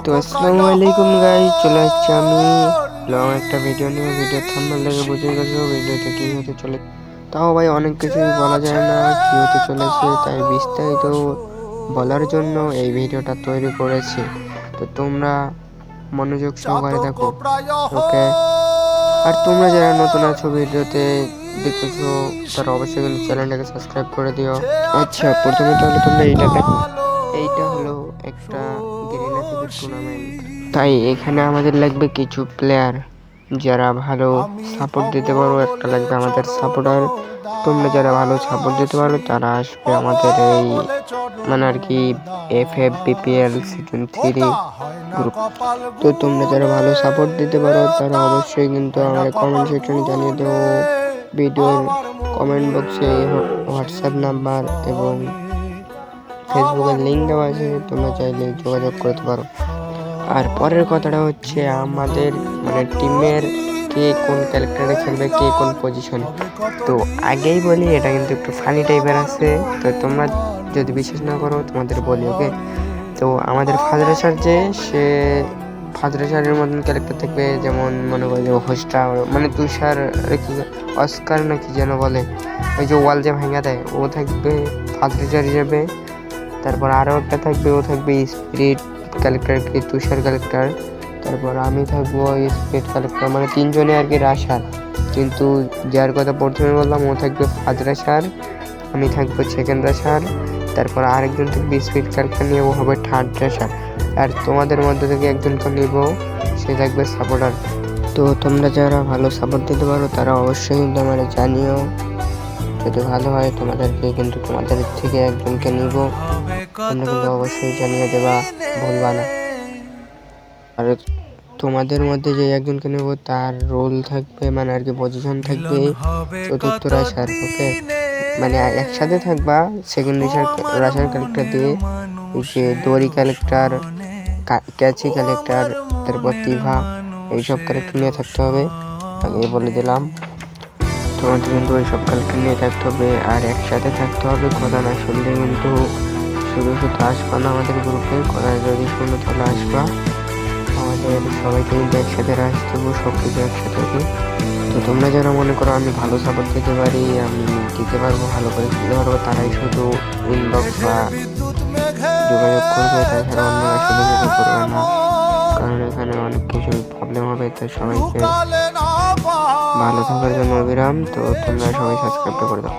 তো আসসালামু আলাইকুম গাইস, চলে আসছি আমি লং একটা ভিডিও নিয়ে। ভিডিও থাম্বনেল দেখে বুঝে গেছো ভিডিওতে কি হতে চলে। তাও ভাই অনেক কিছুই বলা যায় না কি হতে চলেছে, তাই বিস্তারিত বলার জন্য এই ভিডিওটা তৈরি করেছি। তো তোমরা মনোযোগ সহকারে দেখো, ওকে? আর তোমরা যারা নতুন আছো ভিডিওতে দেখতেছো, তারা অবশ্যই কিন্তু চ্যানেলটাকে সাবস্ক্রাইব করে দিও। আচ্ছা, প্রথমে তাহলে তোমরা এইটা দেখো। এইটা হলো একটা গেরিলা ক্রিকেট টুর্নামেন্ট, তাই এখানে আমাদের লাগবে কিছু প্লেয়ার যারা ভালো সাপোর্ট দিতে পারো। একটা লাগবে আমাদের সাপোর্টার। তোমরা যারা ভালো সাপোর্ট দিতে পারো তারা আসবে আমাদের এই মানে আর কি FFBPL সিজন 3 গ্রুপ। তো তোমরা যারা ভালো সাপোর্ট দিতে পারো তারা অবশ্যই কিন্তু আমার কমেন্ট সেকশনে জানিয়ে দেবো। ভিডিওর কমেন্ট বক্সে হোয়াটসঅ্যাপ নাম্বার এবং ফেসবুকের লিঙ্ক দেওয়া আছে, তোমরা চাইলে যোগাযোগ করতে পারো। আর পরের কথাটা হচ্ছে আমাদের মানে টিমের কে কোন ক্যারেক্টারে খেলবে, কে কোন পজিশন। তো আগেই বলি, এটা কিন্তু একটু ফানি টাইপের আছে, তো তোমরা যদি বিশ্বাস না করো তোমাদের বলি, ওকে? তো আমাদের ফাজরা স্যার যে সে ফাজরা স্যারের মতন ক্যারেক্টার থাকবে, যেমন মনে করো যে হোস্টা মানে তুষার অস্কার না কি যেন বলে, ওই যে ওয়াল যে ভাঙা দেয়, ও থাকবে ফাজরা স্যার হিসেবে। তারপর আরও একটা থাকবে, ও থাকবে স্পিরিট ক্যারেক্টার, কি তুষার ক্যারেক্টার। তারপর আমি থাকবো স্পিরিট ক্যারেক্টার, মানে তিনজনে আর কি রাশার, কিন্তু যার কথা প্রথমে বললাম ও থাকবে ফাজরা স্যার, আমি থাকবো সেকেন্ড রাশার। তারপর আরেকজন থাকবে স্পিরিট ক্যারেক্টার নিয়ে, ও হবে থার্ড রাশার। আর তোমাদের মধ্যে থেকে একজনকে নিব, সে থাকবে সাপোর্টার। তো তোমরা যারা ভালো সাপোর্ট দিতে পারো তারা অবশ্যই কিন্তু আমার জানিও। যদি ভালো হয় তোমাদেরকে কিন্তু তোমাদের থেকে একজনকে নিব, তোমরা কিন্তু অবশ্যই জানিয়ে দেবা, ভুলবা না। আর তোমাদের মধ্যে যে একজনকে নেব তার রোল থাকবে মানে আর কি পজিশন থাকবে চতুর্থ রাশার, ওকে? মানে একসাথে থাকবা সেকেন্ড রাশার ক্যারেক্টার দিয়ে, যে দড়ি ক্যারেক্টার, ক্যাচি ক্যারেক্টার, তারপর তিভা, এইসব ক্যারেক্টার নিয়ে থাকতে হবে। আগে বলে দিলাম, তোমাদের কিন্তু ওইসব ক্যারেক্টার নিয়ে থাকতে হবে আর একসাথে থাকতে হবে। কথা না শুনলে কিন্তু শুধু শুধু আসবা না আমাদের গ্রুপে, কথা যদি শুনো তাহলে আসবা। আমাদের সবাইকে কিন্তু একসাথে রাশ দেবো, সব কিছু একসাথে হবে। তো তোমরা যারা মনে করো আমি ভালো সাপোর্ট দিতে পারি, আমি দিতে পারবো, ভালো করে দিতে পারবো, তারাই শুধু ইনবক্স বা যোগাযোগ করবে, তাছাড়া অন্যরা শুধু শুধু করবে না, কারণ এখানে অনেক কিছু প্রবলেম হবে। তাই সবাইকে ভালো থাকার জন্য অবিরাম। তো তোমরা সবাই সাবস্ক্রাইব করে দাও।